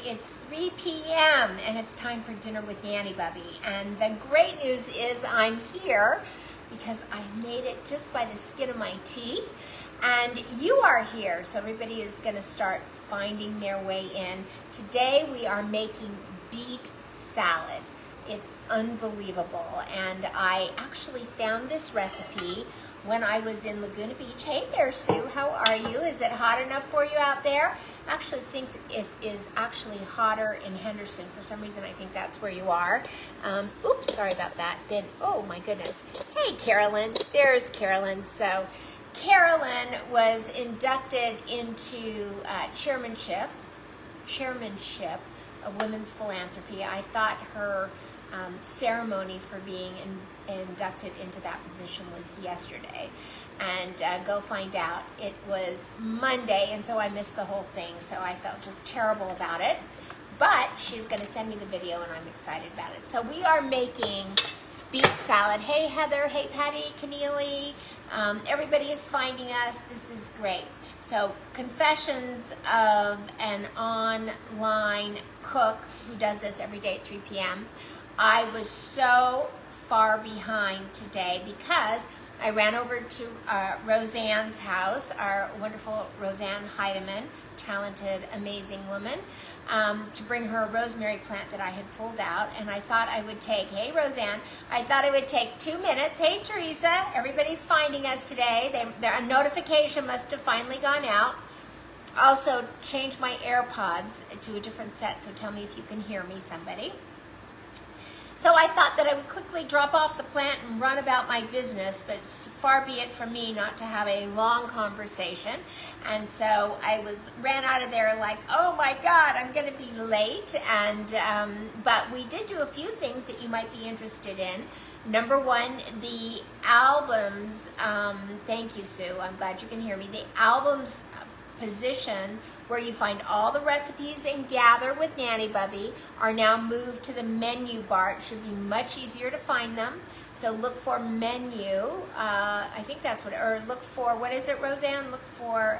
It's 3 p.m. and it's time for dinner with Nanny Bubby. And the great news is I'm here because I made it just by the skin of my teeth. And you are here, so everybody is going to start finding their way in. Today we are making beet salad. It's unbelievable, and I actually found this recipe when I was in Laguna Beach. Hey there, Sue, how are you? Is it hot enough for you out there? Actually thinks it is actually hotter in Henderson. For some reason, I think that's where you are. Oops, sorry about that. Then, oh my goodness. Hey, Carolyn, there's Carolyn. So Carolyn was inducted into chairmanship of Women's Philanthropy. I thought her ceremony for being inducted into that position was yesterday, and go find out. It was Monday, and so I missed the whole thing, so I felt just terrible about it. But she's going to send me the video, and I'm excited about it. So we are making beet salad. Hey Heather, hey Patty, Keneally, everybody is finding us. This is great. So, confessions of an online cook who does this every day at 3 p.m. I was so far behind today because I ran over to Roseanne's house, our wonderful Roseanne Heidemann, talented, amazing woman, to bring her a rosemary plant that I had pulled out. And I thought I would take, hey Roseanne, I thought I would take 2 minutes. Hey Teresa, everybody's finding us today. A notification must have finally gone out. Also, changed my AirPods to a different set, so tell me if you can hear me, somebody. So I thought that I would quickly drop off the plant and run about my business, but far be it from me not to have a long conversation. And so I ran out of there like, oh my God, I'm going to be late. And but we did do a few things that you might be interested in. Number one, the albums. Thank you, Sue. I'm glad you can hear me. The albums position where you find all the recipes and gather with Nanny Bubby are now moved to the menu bar. It should be much easier to find them. So look for menu, I think that's what, or look for, what is it, Roseanne? Look for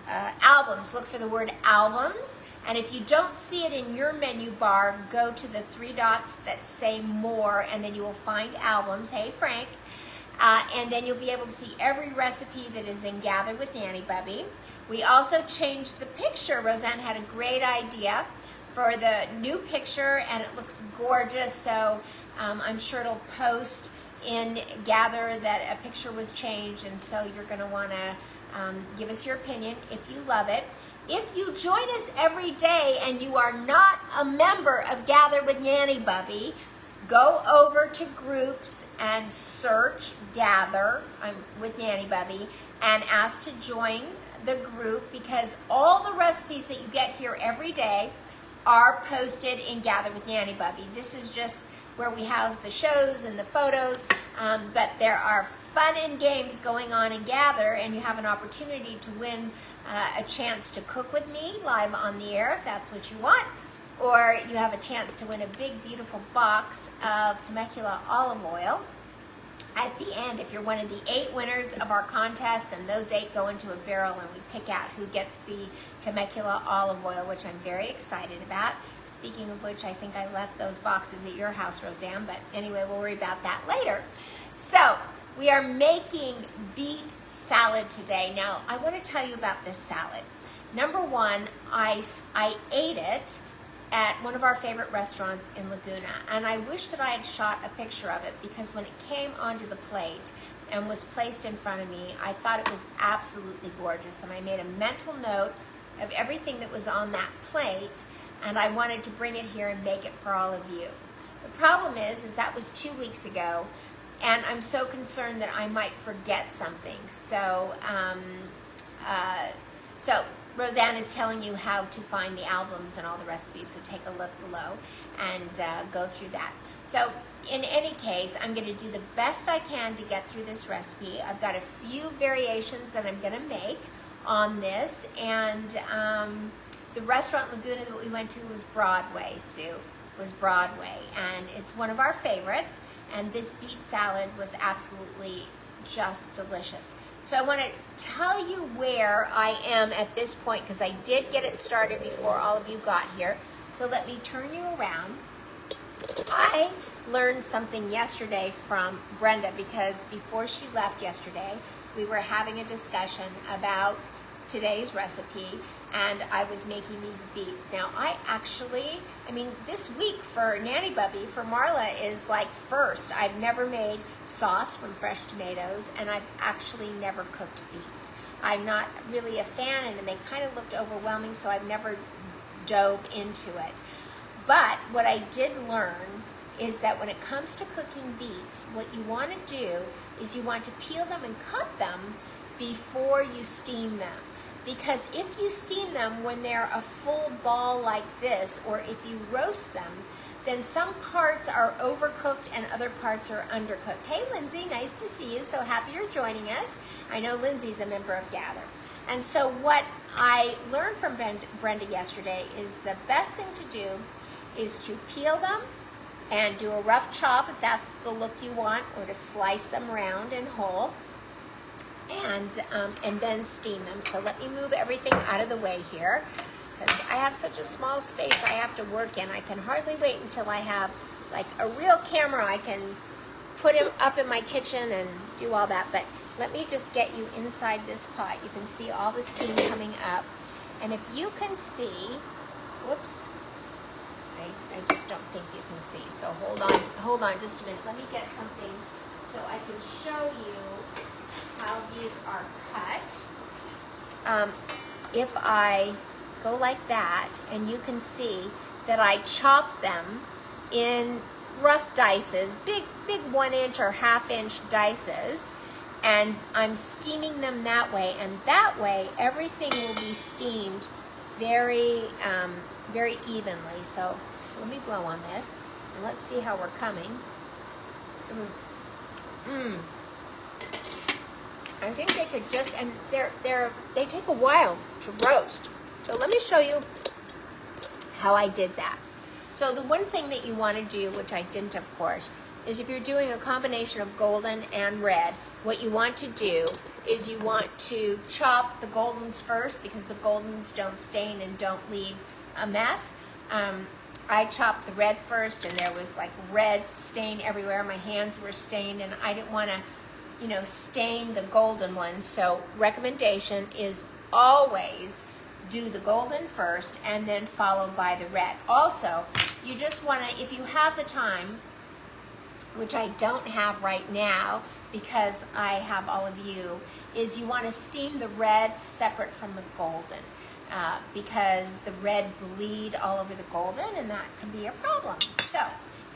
albums. Look for the word albums. And if you don't see it in your menu bar, go to the 3 dots that say more, and then you will find albums. Hey, Frank. And then you'll be able to see every recipe that is in Gather with Nanny Bubby. We also changed the picture. Roseanne had a great idea for the new picture, and it looks gorgeous. So I'm sure it'll post in Gather that a picture was changed, and so you're going to want to give us your opinion if you love it. If you join us every day and you are not a member of Gather with Nanny Bubby, go over to groups and search Gather with Nanny Bubby and ask to join the group, because all the recipes that you get here every day are posted in Gather with Nanny Bubby. This is just where we house the shows and the photos, but there are fun and games going on in Gather, and you have an opportunity to win a chance to cook with me live on the air if that's what you want. Or you have a chance to win a big, beautiful box of Temecula olive oil at the end. If you're one of the 8 winners of our contest, then those 8 go into a barrel and we pick out who gets the Temecula olive oil, which I'm very excited about. Speaking of which, I think I left those boxes at your house, Roseanne, but anyway, we'll worry about that later. So, we are making beet salad today. Now, I want to tell you about this salad. Number one, I ate it at one of our favorite restaurants in Laguna, and I wish that I had shot a picture of it, because when it came onto the plate and was placed in front of me, I thought it was absolutely gorgeous, and I made a mental note of everything that was on that plate, and I wanted to bring it here and make it for all of you. The problem is that was 2 weeks ago, and I'm so concerned that I might forget something. So Roseanne is telling you how to find the albums and all the recipes, so take a look below and go through that. So in any case, I'm going to do the best I can to get through this recipe. I've got a few variations that I'm going to make on this, and the restaurant Laguna that we went to was Broadway, Sue, was Broadway, and it's one of our favorites, and this beet salad was absolutely just delicious. So I want to tell you where I am at this point because I did get it started before all of you got here. So let me turn you around. I learned something yesterday from Brenda because before she left yesterday, we were having a discussion about today's recipe and I was making these beets. Now this week for Nanny Bubby, for Marla, is like first. I've never made sauce from fresh tomatoes and I've actually never cooked beets. I'm not really a fan and they kind of looked overwhelming, so I've never dove into it. But what I did learn is that when it comes to cooking beets, what you want to do is you want to peel them and cut them before you steam them. Because if you steam them when they're a full ball like this, or if you roast them, then some parts are overcooked and other parts are undercooked. Hey Lindsay, nice to see you. So happy you're joining us. I know Lindsay's a member of Gather. And so what I learned from Brenda yesterday is the best thing to do is to peel them and do a rough chop if that's the look you want, or to slice them round and whole, and then steam them. So let me move everything out of the way here because I have such a small space I have to work in. I can hardly wait until I have like a real camera I can put him up in my kitchen and do all that. But let me just get you inside this pot. You can see all the steam coming up. And if you can see, whoops, I just don't think you can see. So hold on just a minute. Let me get something so I can show you how these are cut. If I go like that, and you can see that I chop them in rough dices, big 1 inch or 1/2 inch dices, and I'm steaming them that way, and that way everything will be steamed very evenly. So let me blow on this and let's see how we're coming. I think they could just, and they take a while to roast. So let me show you how I did that. So the one thing that you want to do, which I didn't of course, is if you're doing a combination of golden and red, what you want to do is you want to chop the goldens first because the goldens don't stain and don't leave a mess. I chopped the red first and there was like red stain everywhere. My hands were stained and I didn't want to, stain the golden ones. So recommendation is always do the golden first and then followed by the red. Also, you just want to, if you have the time, which I don't have right now because I have all of you, is you want to steam the red separate from the golden. Because the red bleed all over the golden and that can be a problem. So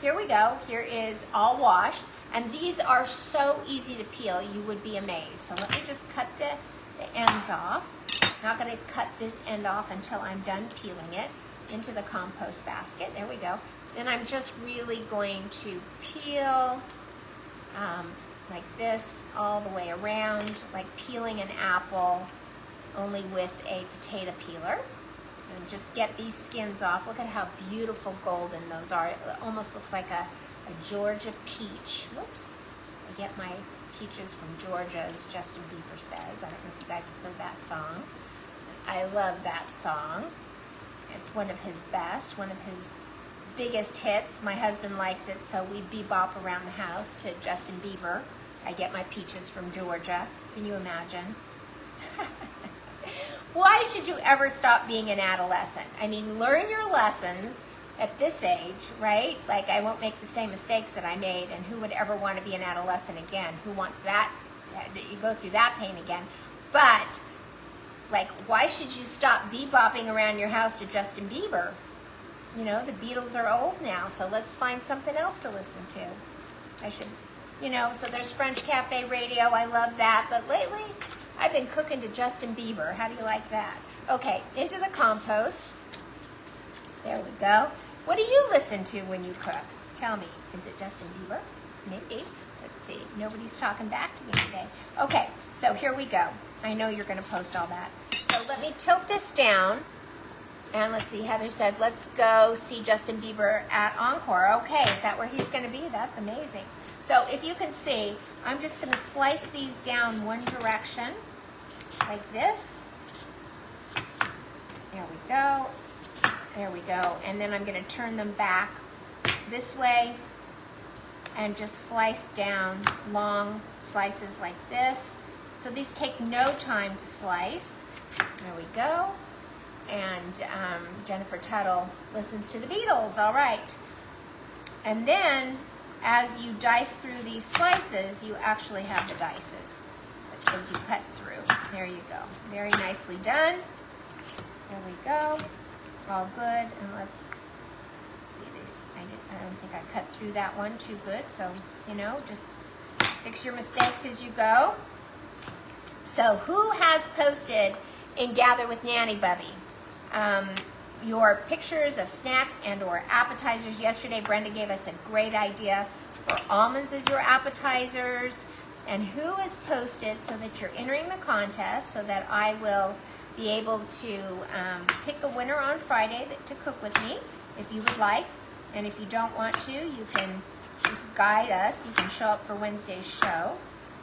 here we go. Here is all washed. And these are so easy to peel, you would be amazed. So let me just cut the ends off. I'm not going to cut this end off until I'm done peeling it into the compost basket. There we go. Then I'm just really going to peel like this all the way around, like peeling an apple, only with a potato peeler. And just get these skins off. Look at how beautiful golden those are. It almost looks like a Georgia peach. Whoops. I get my peaches from Georgia, as Justin Bieber says. I don't know if you guys have heard that song. I love that song. It's one of his best, one of his biggest hits. My husband likes it, so we bebop around the house to Justin Bieber. I get my peaches from Georgia. Can you imagine? Why should you ever stop being an adolescent? I mean, learn your lessons at this age, right? Like, I won't make the same mistakes that I made, and who would ever want to be an adolescent again? Who wants that? You go through that pain again. But, like, why should you stop bebopping around your house to Justin Bieber? The Beatles are old now, so let's find something else to listen to. I should, so there's French Cafe Radio. I love that. But lately, I've been cooking to Justin Bieber. How do you like that? Okay, into the compost. There we go. What do you listen to when you cook? Tell me. Is it Justin Bieber? Maybe. Let's see. Nobody's talking back to me today. Okay, so here we go. I know you're going to post all that. So let me tilt this down And let's see, Heather said, let's go see Justin Bieber at Encore. Okay, is that where he's gonna be? That's amazing. So if you can see, I'm just gonna slice these down one direction, like this. There we go. There we go. And then I'm gonna turn them back this way and just slice down long slices like this. So these take no time to slice. There we go. And Jennifer Tuttle listens to the Beatles, all right. And then as you dice through these slices, you actually have the dices as you cut through. There you go. Very nicely done. There we go. All good. And let's see this. I don't think I cut through that one too good. So, you know, just fix your mistakes as you go. So who has posted in Gather with Nanny, Bubby? Your pictures of snacks and or appetizers. Yesterday, Brenda gave us a great idea for almonds as your appetizers. And who has posted so that you're entering the contest so that I will be able to pick a winner on Friday to cook with me if you would like. And if you don't want to, you can just guide us. You can show up for Wednesday's show.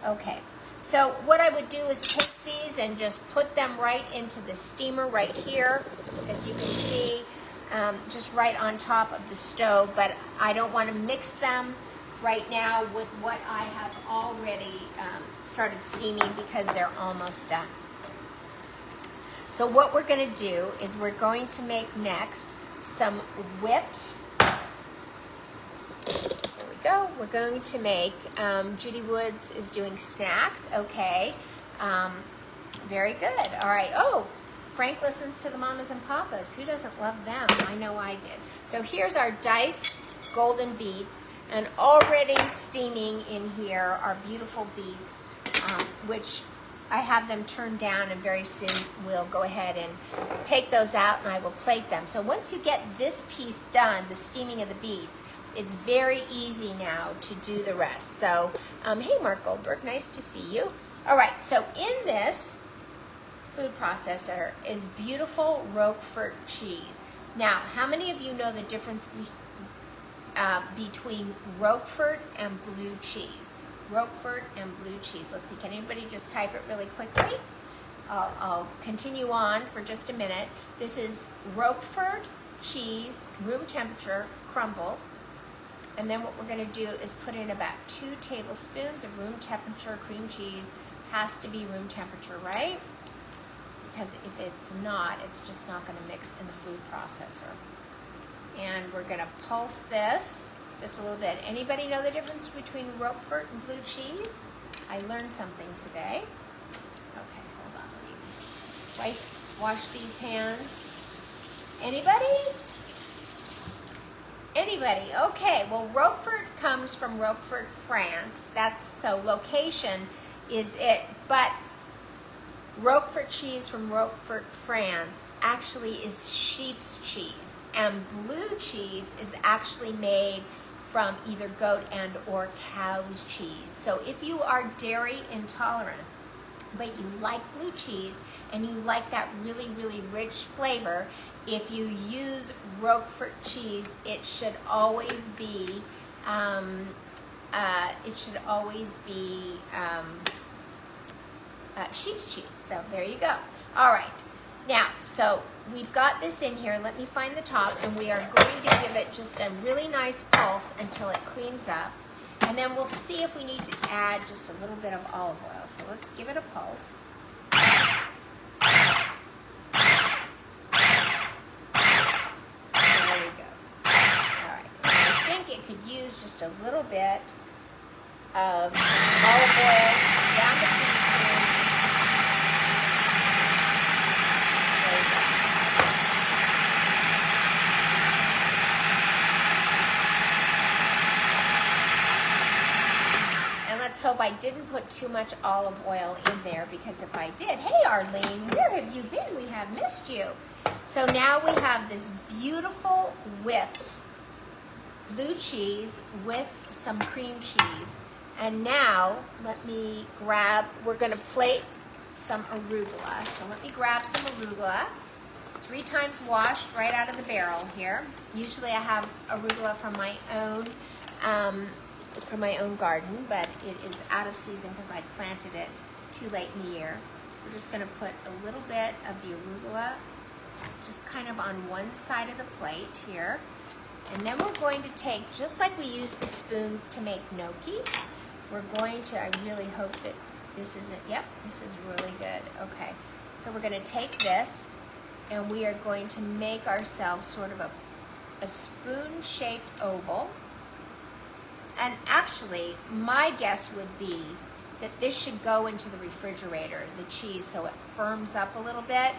Okay. So what I would do is take these and just put them right into the steamer right here, as you can see, just right on top of the stove. But I don't want to mix them right now with what I have already started steaming because they're almost done. So what we're going to do is we're going to make next some whipped. Go. We're going to make, Judy Woods is doing snacks. Okay. Very good. All right. Oh, Frank listens to the Mamas and Papas. Who doesn't love them? I know I did. So here's our diced golden beets, and already steaming in here are beautiful beets, which I have them turned down, and very soon we'll go ahead and take those out and I will plate them. So once you get this piece done, the steaming of the beets, it's very easy now to do the rest. So, hey, Mark Goldberg, nice to see you. All right, so in this food processor is beautiful Roquefort cheese. Now, how many of you know the difference between Roquefort and blue cheese? Roquefort and blue cheese. Let's see, can anybody just type it really quickly? I'll continue on for just a minute. This is Roquefort cheese, room temperature, crumbled. And then what we're going to do is put in about 2 tablespoons of room temperature cream cheese. Has to be room temperature, right? Because if it's not, it's just not going to mix in the food processor. And we're going to pulse this just a little bit. Anybody know the difference between Roquefort and blue cheese? I learned something today. Okay, hold on. Wash these hands. Anybody? Anybody? Okay, well, Roquefort comes from Roquefort, France. That's, so location is it, but Roquefort cheese from Roquefort, France actually is sheep's cheese, and blue cheese is actually made from either goat and or cow's cheese. So if you are dairy intolerant, but you like blue cheese and you like that really, really rich flavor, if you use Roquefort cheese, it should always be sheep's cheese. So there you go. All right. Now, so we've got this in here. Let me find the top, and we are going to give it just a really nice pulse until it creams up. And then we'll see if we need to add just a little bit of olive oil. So let's give it a pulse. There we go. All right. I think it could use just a little bit of olive oil down the feed tube. There we go. And let's hope I didn't put too much olive oil in there, because if I did, hey Arlene, where have you been? We have missed you. So now we have this beautiful whipped blue cheese with some cream cheese. And now let me grab, we're going to plate some arugula. So let me grab some arugula, 3 times washed right out of the barrel here. Usually I have arugula from my own garden, but it is out of season because I planted it too late in the year. We're just going to put a little bit of the arugula just kind of on one side of the plate here. And then we're going to take, just like we use the spoons to make gnocchi, we're going to, I really hope that this isn't, yep, this is really good. Okay, so we're going to take this and we are going to make ourselves sort of a spoon-shaped oval. And actually, my guess would be that this should go into the refrigerator, the cheese, so it firms up a little bit,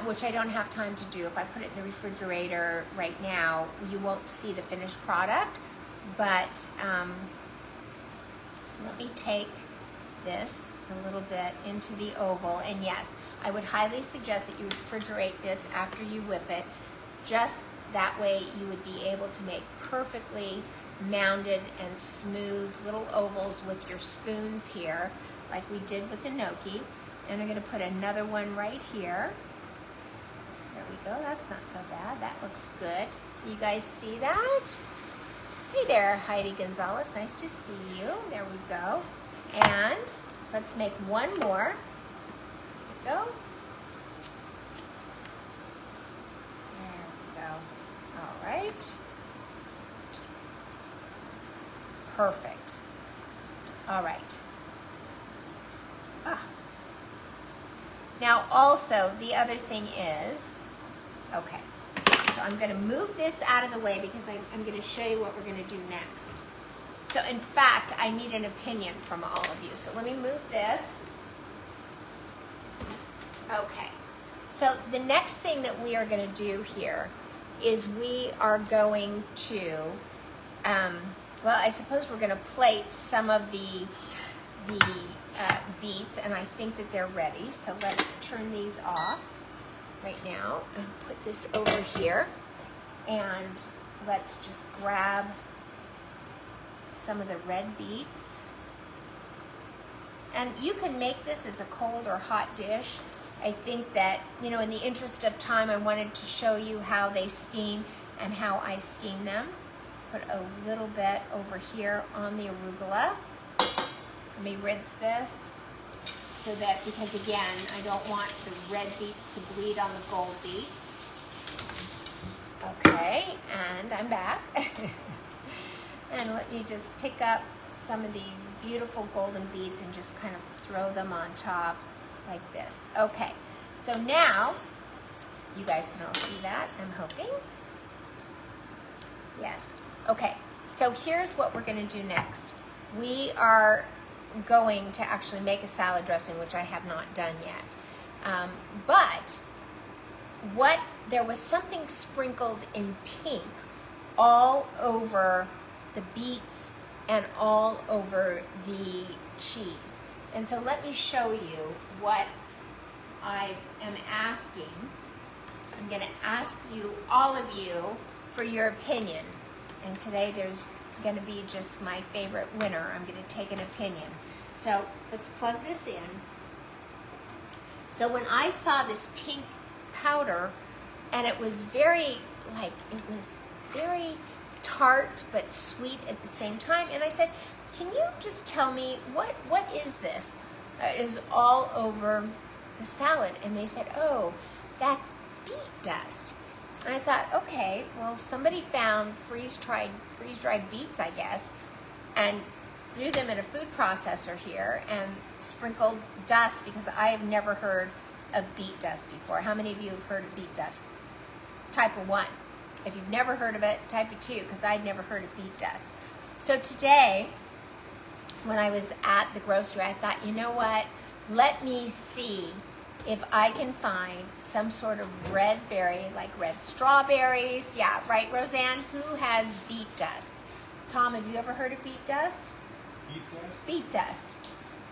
which I don't have time to do. If I put it in the refrigerator right now, you won't see the finished product. But, so let me take this a little bit into the oval. And yes, I would highly suggest that you refrigerate this after you whip it. Just that way you would be able to make perfectly mounded and smooth little ovals with your spoons here, like we did with the gnocchi. And I'm going to put another one right here. There we go. That's not so bad. That looks good. You guys see that? Hey there, Heidi Gonzalez. Nice to see you. There we go. And let's make one more. There we go. There we go. All right. Perfect. All right. Now also, the other thing is, okay, so I'm going to move this out of the way because I'm going to show you what we're going to do next. So in fact, I need an opinion from all of you. So let me move this. Okay. So the next thing that we are going to do here is we are going to, well, I suppose we're going to plate some of the beets, and I think that they're ready. So let's turn these off right now and put this over here. And let's just grab some of the red beets. And you can make this as a cold or hot dish. I think that, you know, in the interest of time, I wanted to show you how they steam and how I steam them. Put a little bit over here on the arugula. Let me rinse this so that, because again, I don't want the red beets to bleed on the gold beets. Okay, and I'm back. And let me just pick up some of these beautiful golden beets and just kind of throw them on top like this. Okay, so now, you guys can all see that, I'm hoping. Yes. Okay, so here's what we're going to do next. We are going to actually make a salad dressing, which I have not done yet. But there was something sprinkled in pink all over the beets and all over the cheese. And so let me show you what I am asking. I'm going to ask you, all of you, for your opinion. And today there's going to be just my favorite winner. I'm going to take an opinion. So let's plug this in. So when I saw this pink powder, and it was very tart but sweet at the same time, and I said, can you just tell me what is this? It is all over the salad. And they said, oh, that's beet dust. And I thought, okay, well, somebody found freeze-dried beets, I guess, and threw them in a food processor here and sprinkled dust, because I have never heard of beet dust before. How many of you have heard of beet dust? Type of 1. If you've never heard of it, type of 2, because I'd never heard of beet dust. So today, when I was at the grocery, I thought, you know what? Let me see if I can find some sort of red berry, like red strawberries. Yeah, right, Roseanne? Who has beet dust? Tom, have you ever heard of beet dust? Beet dust? Beet dust.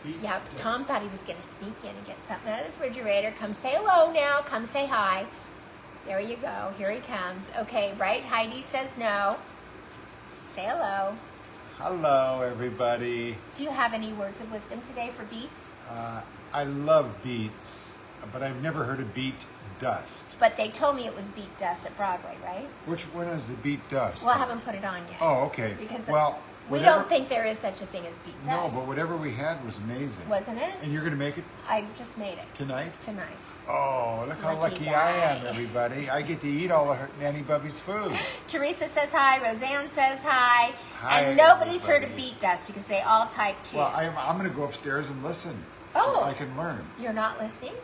Beet Yeah, dust. Tom thought he was going to sneak in and get something out of the refrigerator. Come say hello now. Come say hi. There you go. Here he comes. Okay, right? Heidi says no. Say hello. Hello, everybody. Do you have any words of wisdom today for beets? I love beets. but I've never heard of beet dust. But they told me it was beet dust at Broadway, right? Which one is the beet dust? Well, I haven't put it on yet. Oh, okay. Because well, we whatever, don't think there is such a thing as beet dust. No, but whatever we had was amazing. Wasn't it? And you're going to make it I just made it. tonight? Tonight. Oh, look how Lucky lucky I am, guy. everybody. I get to eat all of Nanny Bubby's food. Teresa says hi. Roseanne says hi. Hi, and nobody's heard of everybody. beet dust because they all type twos. Well, I'm going to go upstairs and listen Oh. so I can learn. You're not listening?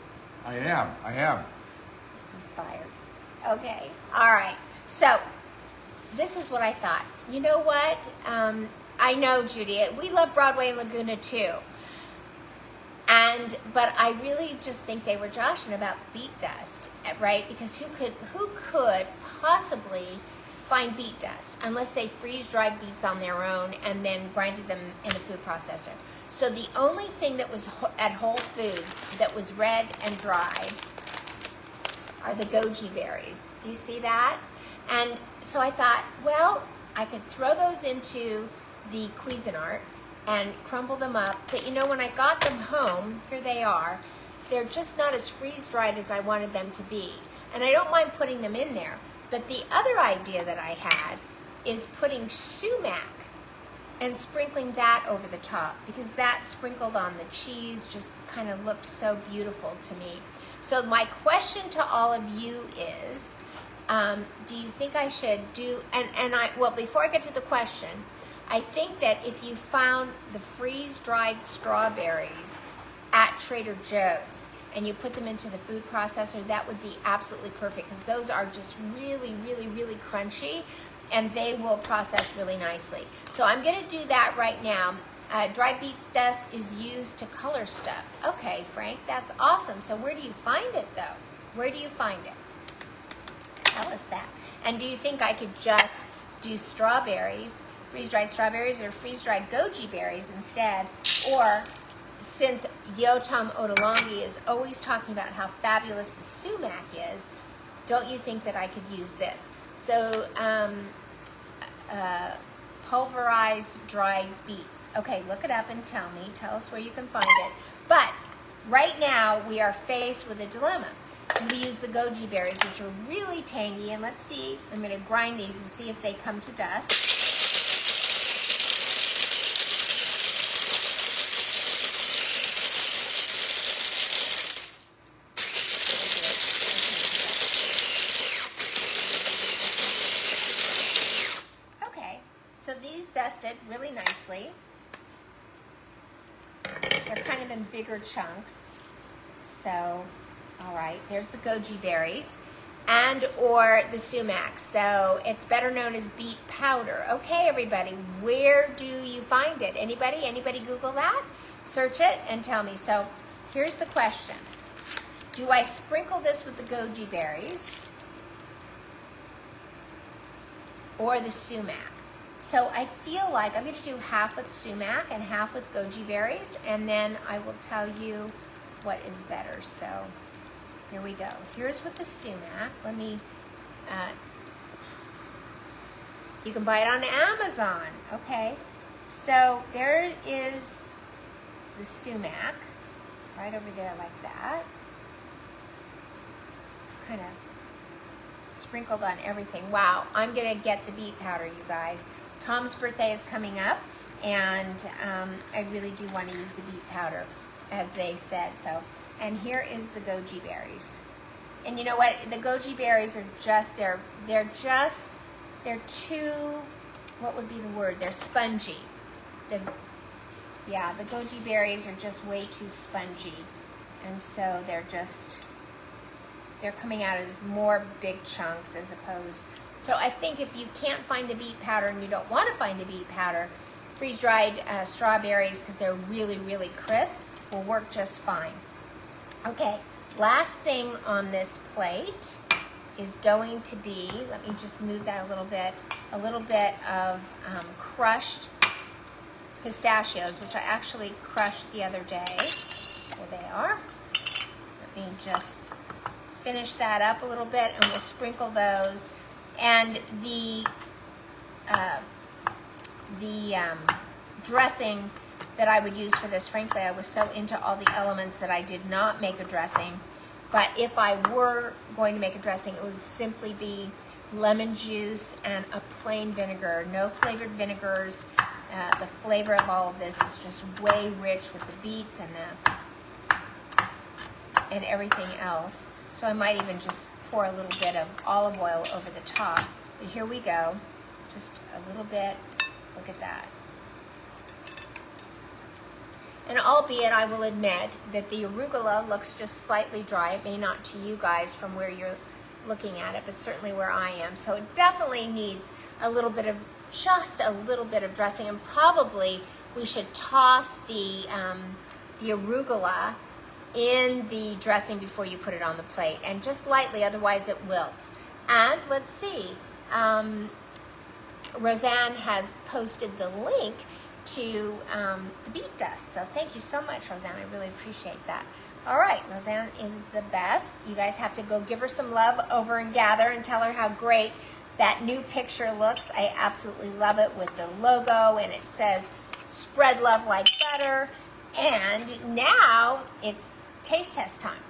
I am. He's fired. Okay. All right. So this is what I thought. You know what? I know, Judy. We love Broadway and Laguna too. But I really just think they were joshing about the beet dust, right? Because who could possibly find beet dust unless they freeze-dried beets on their own and then grinded them in the food processor? So the only thing that was at Whole Foods that was red and dried are the goji berries. Do you see that? And so I thought, well, I could throw those into the Cuisinart and crumble them up. But you know, when I got them home, here they are, they're just not as freeze-dried as I wanted them to be. And I don't mind putting them in there. But the other idea that I had is putting sumac and sprinkling that over the top, because that sprinkled on the cheese just kind of looked so beautiful to me. So my question to all of you is, do you think I should do, well, before I get to the question, I think that if you found the freeze-dried strawberries at Trader Joe's and you put them into the food processor, that would be absolutely perfect, because those are just really, really, really crunchy, and they will process really nicely. So I'm going to do that right now. Dry beets dust is used to color stuff. Okay, Frank, that's awesome. So where do you find it, though? Where do you find it? Tell us that. And do you think I could just do strawberries, freeze-dried strawberries, or freeze-dried goji berries instead? Or, since Yotam Odolongi is always talking about how fabulous the sumac is, don't you think that I could use this? So, pulverized dried beets. Okay, look it up and tell me. Tell us where you can find it. But right now, we are faced with a dilemma. We use the goji berries, which are really tangy, and let's see. I'm going to grind these and see if they come to dust. So these dusted really nicely. They're kind of in bigger chunks. So, all right, there's the goji berries and or the sumac. So it's better known as beet powder. Okay, everybody, where do you find it? Anybody Google that? Search it and tell me. So here's the question. Do I sprinkle this with the goji berries or the sumac? So I feel like I'm going to do half with sumac and half with goji berries, and then I will tell you what is better. So here we go. Here's with the sumac. Let me, you can buy it on Amazon. Okay, so there is the sumac right over there like that. It's kind of sprinkled on everything. Wow, I'm going to get the beet powder, you guys. Tom's birthday is coming up, and I really do want to use the beet powder, as they said. So, and here is the goji berries. And you know what? The goji berries are just, they're too, what would be the word? They're spongy. The goji berries are just way too spongy. And so they're coming out as more big chunks as opposed. So I think if you can't find the beet powder and you don't want to find the beet powder, freeze-dried strawberries, because they're really, really crisp, will work just fine. Okay, last thing on this plate is going to be, let me just move that a little bit of crushed pistachios, which I actually crushed the other day. There they are. Let me just finish that up a little bit, and we'll sprinkle those. And the dressing that I would use for this, frankly, I was so into all the elements that I did not make a dressing. But if I were going to make a dressing, it would simply be lemon juice and a plain vinegar, no flavored vinegars. The flavor of all of this is just way rich with the beets and everything else. So I might even just pour a little bit of olive oil over the top. But here we go, just a little bit. Look at that. And albeit I will admit that the arugula looks just slightly dry. It may not to you guys from where you're looking at it, but certainly where I am. So it definitely needs a little bit of, just a little bit of dressing. And probably we should toss the arugula in the dressing before you put it on the plate, and just lightly, otherwise it wilts. And let's see, Roseanne has posted the link to the beet dust. So thank you so much, Roseanne. I really appreciate that. All right, Roseanne is the best. You guys have to go give her some love over and Gather and tell her how great that new picture looks. I absolutely love it with the logo, and it says spread love like butter. And now it's taste test time.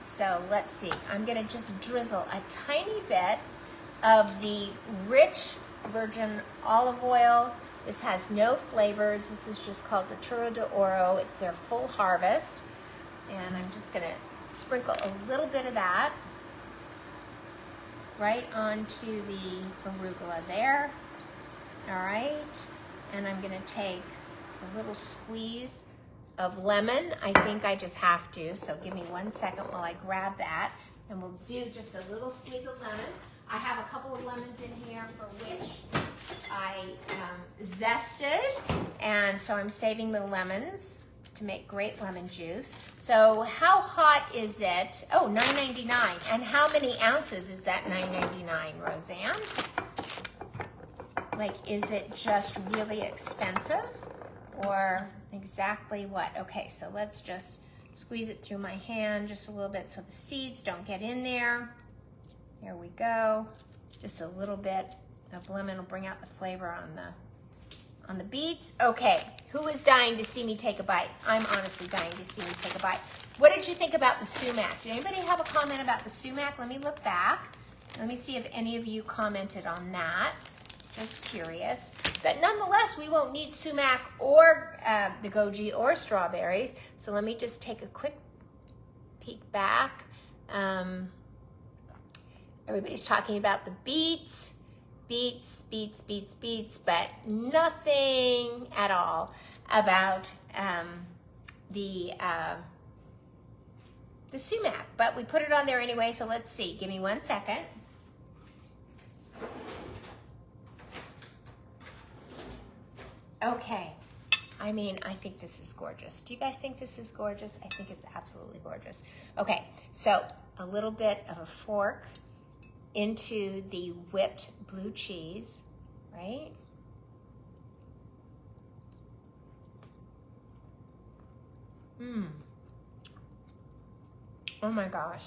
So let's see. I'm going to just drizzle a tiny bit of the rich virgin olive oil. This has no flavors. This is just called Roquefort de Oro. It's their full harvest. And I'm just going to sprinkle a little bit of that right onto the arugula there. All right. And I'm going to take a little squeeze of lemon. I think I just have to. So give me 1 second while I grab that. And we'll do just a little squeeze of lemon. I have a couple of lemons in here for which I zested, and so I'm saving the lemons to make great lemon juice. So how hot is it? Oh, $9.99. And how many ounces is that $9.99, Roseanne? Like, is it just really expensive, or exactly what? Okay, so let's just squeeze it through my hand just a little bit so the seeds don't get in there. Here we go. Just a little bit of lemon will bring out the flavor on the beets. Okay, who is dying to see me take a bite? I'm honestly dying to see me take a bite. What did you think about the sumac? Did anybody have a comment about the sumac? Let me look back. Let me see if any of you commented on that. Just curious. But nonetheless, we won't need sumac or the goji or strawberries. So let me just take a quick peek back. Everybody's talking about the beets, but nothing at all about the sumac. But we put it on there anyway, so let's see. Give me 1 second. Okay. I mean, I think this is gorgeous. Do you guys think this is gorgeous? I think it's absolutely gorgeous. Okay, so a little bit of a fork into the whipped blue cheese, right? Oh my gosh.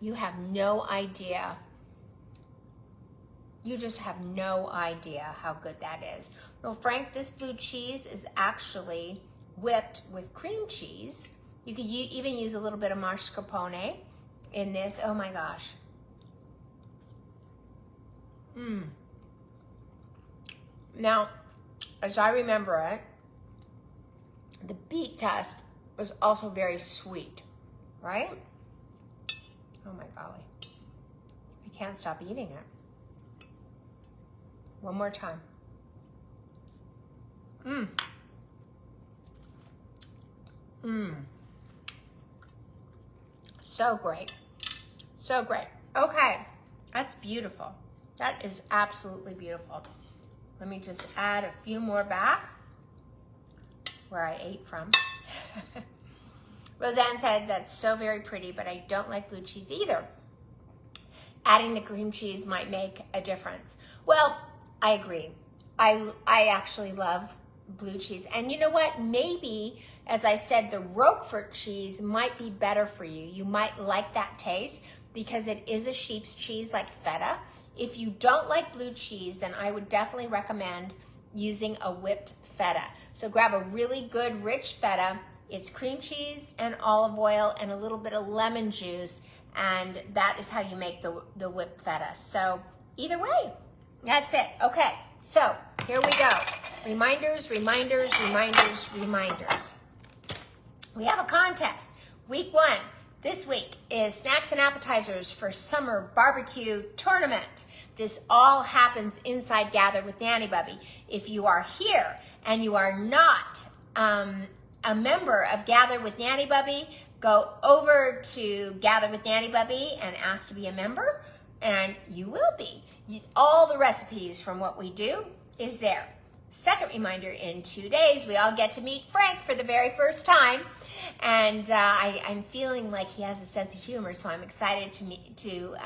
You have no idea. You just have no idea how good that is. Well, Frank, this blue cheese is actually whipped with cream cheese. You could even use a little bit of mascarpone in this. Oh my gosh. Now, as I remember it, the beet test was also very sweet, right? Oh my golly. I can't stop eating it. One more time. So great. So great. Okay, that's beautiful. That is absolutely beautiful. Let me just add a few more back where I ate from. Roseanne said, that's so very pretty, but I don't like blue cheese either. Adding the cream cheese might make a difference. Well, I agree. I actually love blue cheese. And you know what? Maybe, as I said, the Roquefort cheese might be better for you. You might like that taste because it is a sheep's cheese like feta. If you don't like blue cheese, then I would definitely recommend using a whipped feta. So grab a really good rich feta, It's cream cheese and olive oil and a little bit of lemon juice, and that is how you make the whipped feta. So either way, that's it. Okay, so here we go. Reminders, reminders, reminders, reminders. We have a contest. Week 1 this week is snacks and appetizers for summer barbecue tournament. This all happens inside Gather with Nanny Bubby. If you are here and you are not a member of Gather with Nanny Bubby, go over to Gather with Nanny Bubby and ask to be a member, and you will be. All the recipes from what we do is there. Second reminder, in 2 days, we all get to meet Frank for the very first time. And I'm feeling like he has a sense of humor, so I'm excited to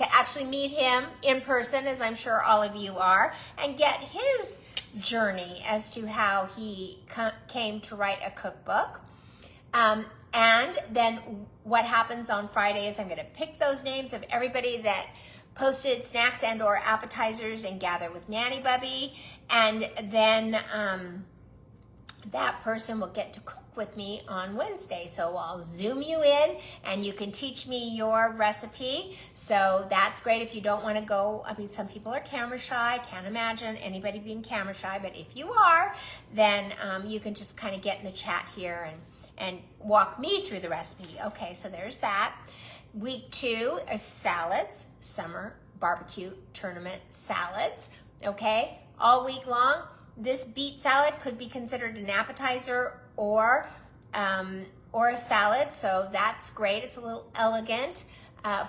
actually meet him in person, as I'm sure all of you are, and get his journey as to how he came to write a cookbook. And then what happens on Friday is I'm going to pick those names of everybody that posted snacks and or appetizers and Gather with Nanny Bubby, and then that person will get to cook with me on Wednesday. So I'll Zoom you in and you can teach me your recipe. So that's great if you don't want to go. I mean, some people are camera shy. I can't imagine anybody being camera shy, but if you are, then you can just kind of get in the chat here and walk me through the recipe. Okay, so there's that. Week 2 is salads, summer barbecue tournament salads, okay? All week long. This beet salad could be considered an appetizer or a salad, so that's great. It's a little elegant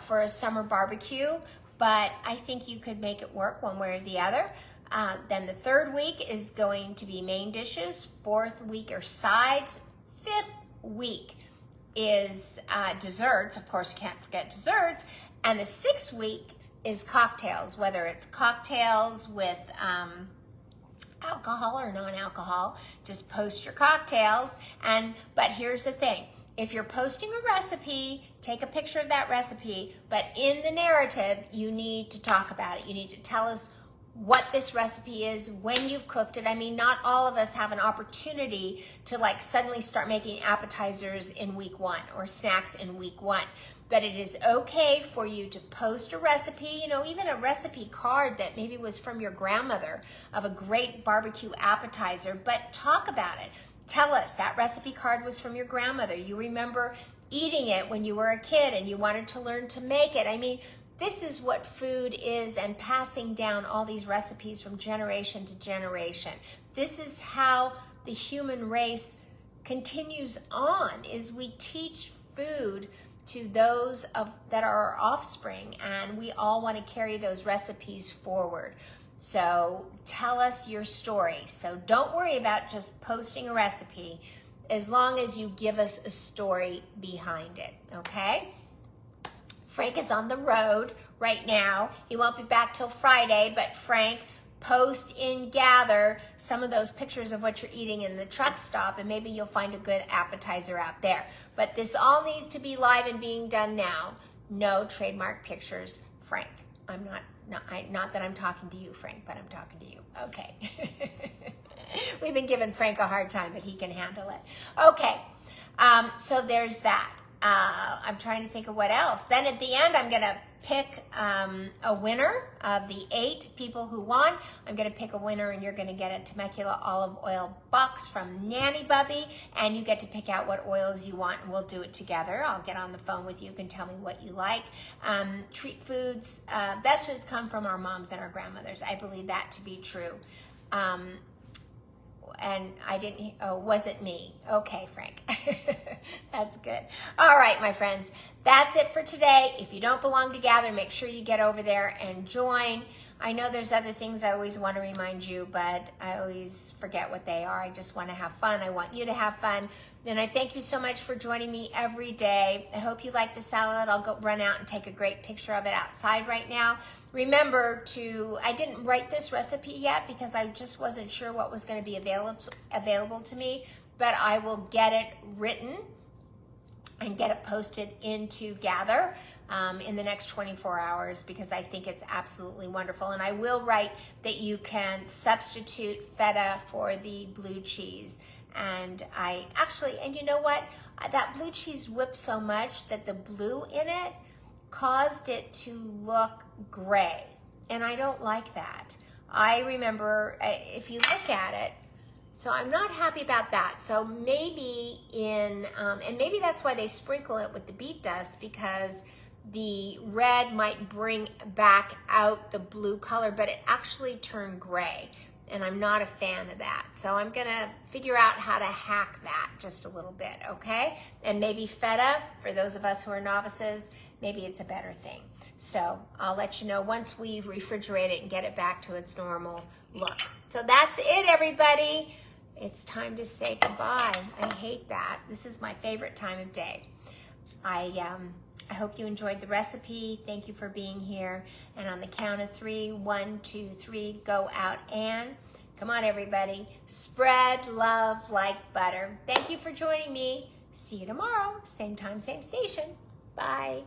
for a summer barbecue, but I think you could make it work one way or the other. Then the 3rd week is going to be main dishes. 4th week are sides. 5th week is desserts. Of course, you can't forget desserts. And the 6th week is cocktails, whether it's cocktails with alcohol or non-alcohol. Just post your cocktails. But here's the thing. If you're posting a recipe, take a picture of that recipe, but in the narrative, you need to talk about it. You need to tell us what this recipe is, when you've cooked it. I mean, not all of us have an opportunity to like suddenly start making appetizers in week 1 or snacks in week 1. But it is okay for you to post a recipe, you know, even a recipe card that maybe was from your grandmother of a great barbecue appetizer, but talk about it. Tell us that recipe card was from your grandmother. You remember eating it when you were a kid and you wanted to learn to make it. I mean, this is what food is, and passing down all these recipes from generation to generation. This is how the human race continues on, is we teach food to those that are our offspring, and we all want to carry those recipes forward. So tell us your story. So don't worry about just posting a recipe as long as you give us a story behind it, okay? Frank is on the road right now. He won't be back till Friday, but Frank, post in Gather some of those pictures of what you're eating in the truck stop, and maybe you'll find a good appetizer out there. But this all needs to be live and being done now. No trademark pictures, Frank. Not that I'm talking to you, Frank, but I'm talking to you. Okay. We've been giving Frank a hard time, but he can handle it. Okay, so there's that. I'm trying to think of what else. Then at the end, I'm going to pick a winner of the 8 people who won. I'm going to pick a winner, and you're going to get a Temecula olive oil box from Nanny Bubby, and you get to pick out what oils you want, and we'll do it together. I'll get on the phone with you. You can tell me what you like. Treat foods, best foods come from our moms and our grandmothers. I believe that to be true. And I didn't, was it me? Okay, Frank. That's good. All right, my friends, that's it for today. If you don't belong to Gather, make sure you get over there and join. I know there's other things I always want to remind you, but I always forget what they are. I just want to have fun. I want you to have fun. And I thank you so much for joining me every day. I hope you like the salad. I'll go run out and take a great picture of it outside right now. Remember I didn't write this recipe yet because I just wasn't sure what was going to be available to me, but I will get it written and get it posted into Gather in the next 24 hours because I think it's absolutely wonderful. And I will write that you can substitute feta for the blue cheese. And and you know what? That blue cheese whipped so much that the blue in it caused it to look gray. And I don't like that. I remember, if you look at it, so I'm not happy about that. So maybe and maybe that's why they sprinkle it with the beet dust, because the red might bring back out the blue color, but it actually turned gray. And I'm not a fan of that. So I'm gonna figure out how to hack that just a little bit, okay? And maybe feta, for those of us who are novices, maybe it's a better thing. So I'll let you know once we refrigerate it and get it back to its normal look. So that's it, everybody. It's time to say goodbye. I hate that. This is my favorite time of day. I hope you enjoyed the recipe. Thank you for being here. And on the count of 3, 1, 2, 3, go out and come on, everybody. Spread love like butter. Thank you for joining me. See you tomorrow. Same time, same station. Bye.